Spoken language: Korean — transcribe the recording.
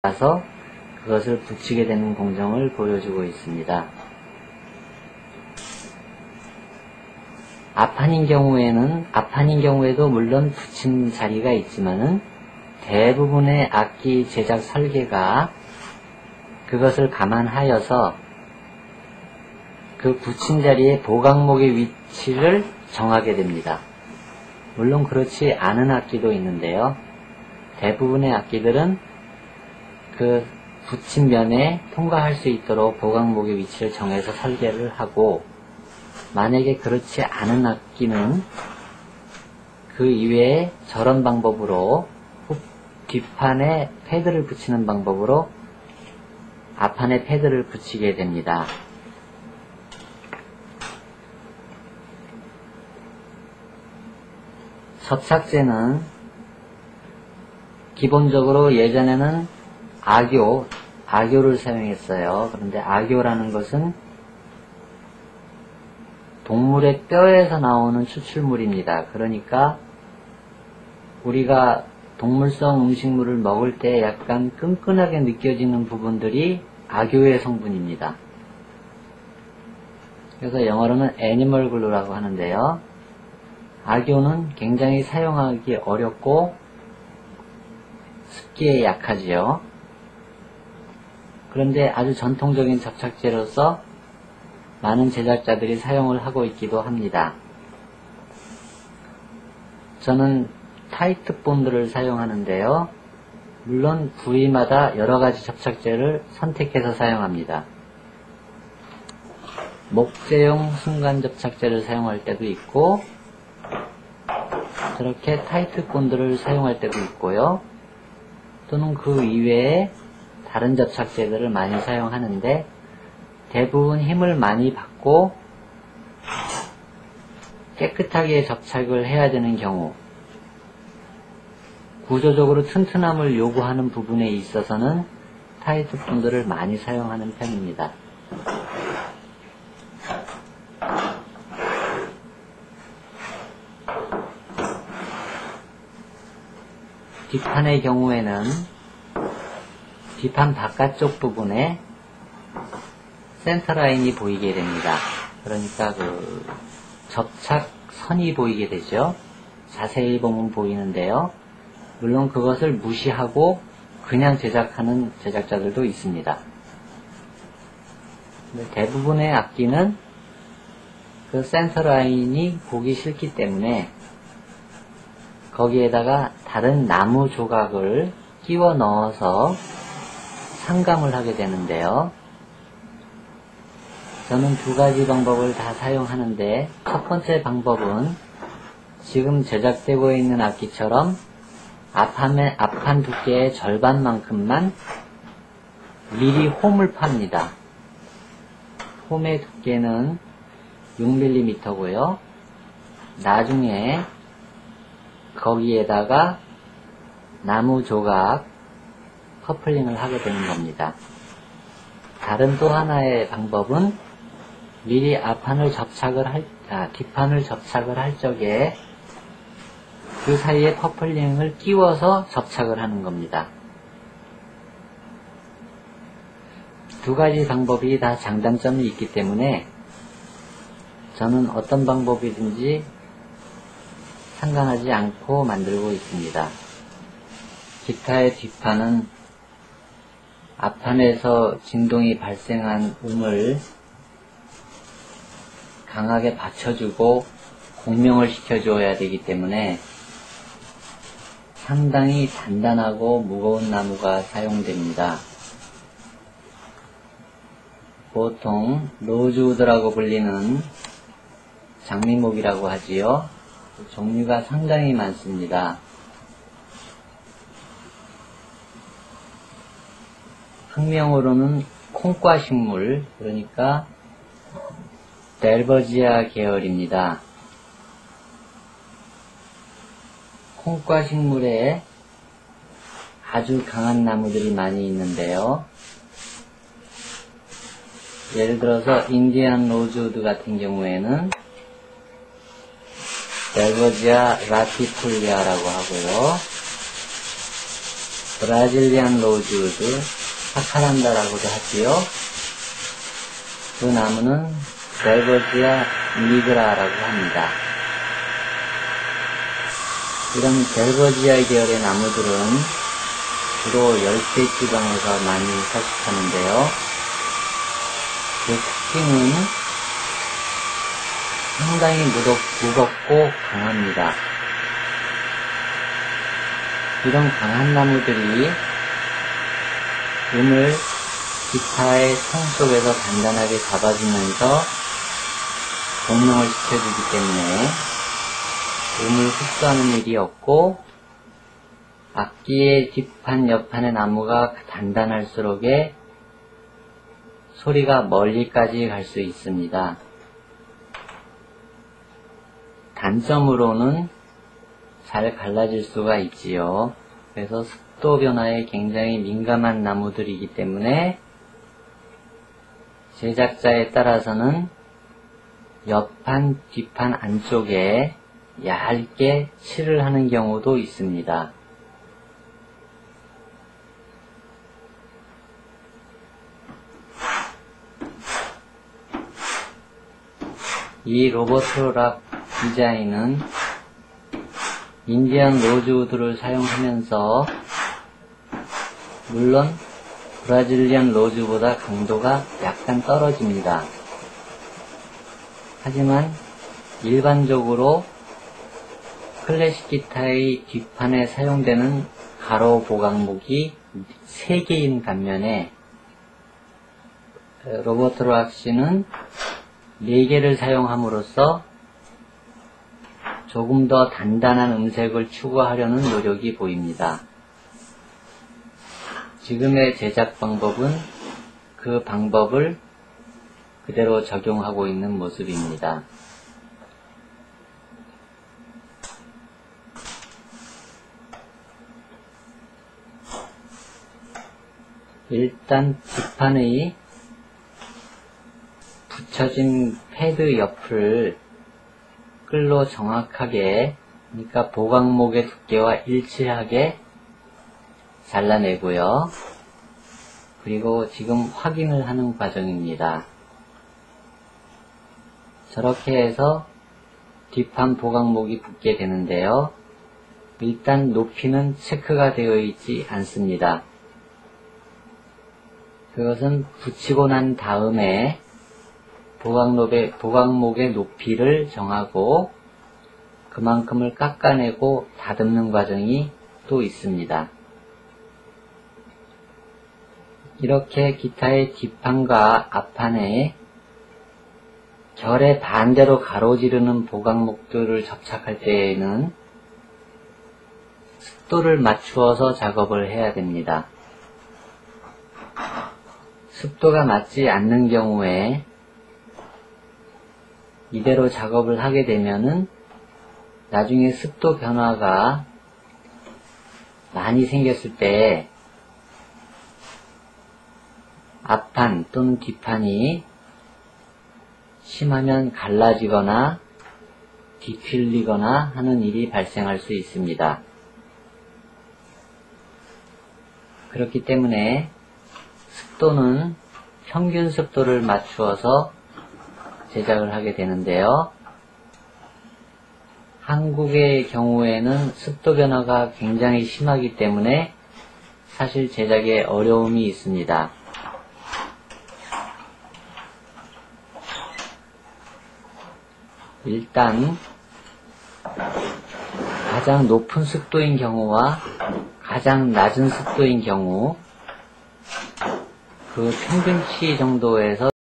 가서 그것을 붙이게 되는 공정을 보여주고 있습니다. 앞판인 경우에도 물론 붙인 자리가 있지만은 대부분의 악기 제작 설계가 그것을 감안하여서 그 붙인 자리에 보강목의 위치를 정하게 됩니다. 물론 그렇지 않은 악기도 있는데요. 대부분의 악기들은 그 붙인 면에 통과할 수 있도록 보강목의 위치를 정해서 설계를 하고, 만약에 그렇지 않은 악기는 그 이외에 저런 방법으로 뒷판에 패드를 붙이는 방법으로 앞판에 패드를 붙이게 됩니다. 접착제는 기본적으로 예전에는 악교를 사용했어요. 그런데 악교라는 것은 동물의 뼈에서 나오는 추출물입니다. 그러니까 우리가 동물성 음식물을 먹을 때 약간 끈끈하게 느껴지는 부분들이 악교의 성분입니다. 그래서 영어로는 애니멀 글루라고 하는데요. 악교는 굉장히 사용하기 어렵고 습기에 약하지요. 그런데 아주 전통적인 접착제로서 많은 제작자들이 사용을 하고 있기도 합니다. 저는 타이트 본드를 사용하는데요. 물론 부위마다 여러가지 접착제를 선택해서 사용합니다. 목재용 순간 접착제를 사용할 때도 있고, 저렇게 타이트 본드를 사용할 때도 있고요. 또는 그 이외에 다른 접착제들을 많이 사용하는데, 대부분 힘을 많이 받고 깨끗하게 접착을 해야 되는 경우, 구조적으로 튼튼함을 요구하는 부분에 있어서는 타이트 본드를 많이 사용하는 편입니다. 뒷판의 경우에는 뒷판 바깥쪽 부분에 센터라인이 보이게 됩니다. 그러니까 그 접착선이 보이게 되죠. 자세히 보면 보이는데요. 물론 그것을 무시하고 그냥 제작하는 제작자들도 있습니다. 대부분의 악기는 그 센터라인이 보기 싫기 때문에 거기에다가 다른 나무 조각을 끼워 넣어서 상감을 하게 되는데요. 저는 두 가지 방법을 다 사용하는데, 첫 번째 방법은 지금 제작되고 있는 악기처럼 앞판 두께의 절반만큼만 미리 홈을 팝니다. 홈의 두께는 6mm고요. 나중에 거기에다가 나무 조각 커플링을 하게 되는 겁니다. 다른 또 하나의 방법은 미리 뒷판을 접착을 할 적에 그 사이에 커플링을 끼워서 접착을 하는 겁니다. 두 가지 방법이 다 장단점이 있기 때문에 저는 어떤 방법이든지 상관하지 않고 만들고 있습니다. 기타의 뒷판은 앞판에서 진동이 발생한 음을 강하게 받쳐주고 공명을 시켜줘야 되기 때문에 상당히 단단하고 무거운 나무가 사용됩니다. 보통 로즈우드라고 불리는 장미목이라고 하지요. 종류가 상당히 많습니다. 학명으로는 콩과식물, 그러니까 델버지아 계열입니다. 콩과식물에 아주 강한 나무들이 많이 있는데요. 예를 들어서 인디안 로즈우드 같은 경우에는 델버지아 라티폴리아라고 하고요. 브라질리안 로즈우드, 파카란다라고도 하지요. 그 나무는 벨버지아 니그라라고 합니다. 이런 벨버지아 계열의 나무들은 주로 열대 지방에서 많이 서식하는데요. 그 특징은 상당히 무겁고 강합니다. 이런 강한 나무들이 음을 기타의 통 속에서 단단하게 잡아주면서 공명을 시켜주기 때문에 음을 흡수하는 일이 없고, 악기의 뒷판, 옆판의 나무가 단단할수록 소리가 멀리까지 갈 수 있습니다. 단점으로는 잘 갈라질 수가 있지요. 그래서 습도 변화에 굉장히 민감한 나무들이기 때문에 제작자에 따라서는 옆판, 뒷판 안쪽에 얇게 칠을 하는 경우도 있습니다. 이 로버트락 디자인은 인디언 로즈우드를 사용하면서 물론 브라질리안 로즈보다 강도가 약간 떨어집니다. 하지만 일반적으로 클래식 기타의 뒷판에 사용되는 가로 보강목이 3개인 반면에 로버트 락시는 4개를 사용함으로써 조금 더 단단한 음색을 추구하려는 노력이 보입니다. 지금의 제작 방법은 그 방법을 그대로 적용하고 있는 모습입니다. 일단 뒷판의 붙여진 패드 옆을 끌로 정확하게, 그러니까 보강목의 두께와 일치하게 잘라내고요. 그리고 지금 확인을 하는 과정입니다. 저렇게 해서 뒷판 보강목이 붙게 되는데요. 일단 높이는 체크가 되어 있지 않습니다. 그것은 붙이고 난 다음에 보강목의 높이를 정하고 그만큼을 깎아내고 다듬는 과정이 또 있습니다. 이렇게 기타의 뒷판과 앞판에 결의 반대로 가로지르는 보강목들을 접착할 때에는 습도를 맞추어서 작업을 해야 됩니다. 습도가 맞지 않는 경우에 이대로 작업을 하게 되면은 나중에 습도 변화가 많이 생겼을 때 앞판 또는 뒷판이 심하면 갈라지거나 뒤틀리거나 하는 일이 발생할 수 있습니다. 그렇기 때문에 습도는 평균 습도를 맞추어서 제작을 하게 되는데요. 한국의 경우에는 습도 변화가 굉장히 심하기 때문에 사실 제작에 어려움이 있습니다. 일단 가장 높은 습도인 경우와 가장 낮은 습도인 경우 그 평균치 정도에서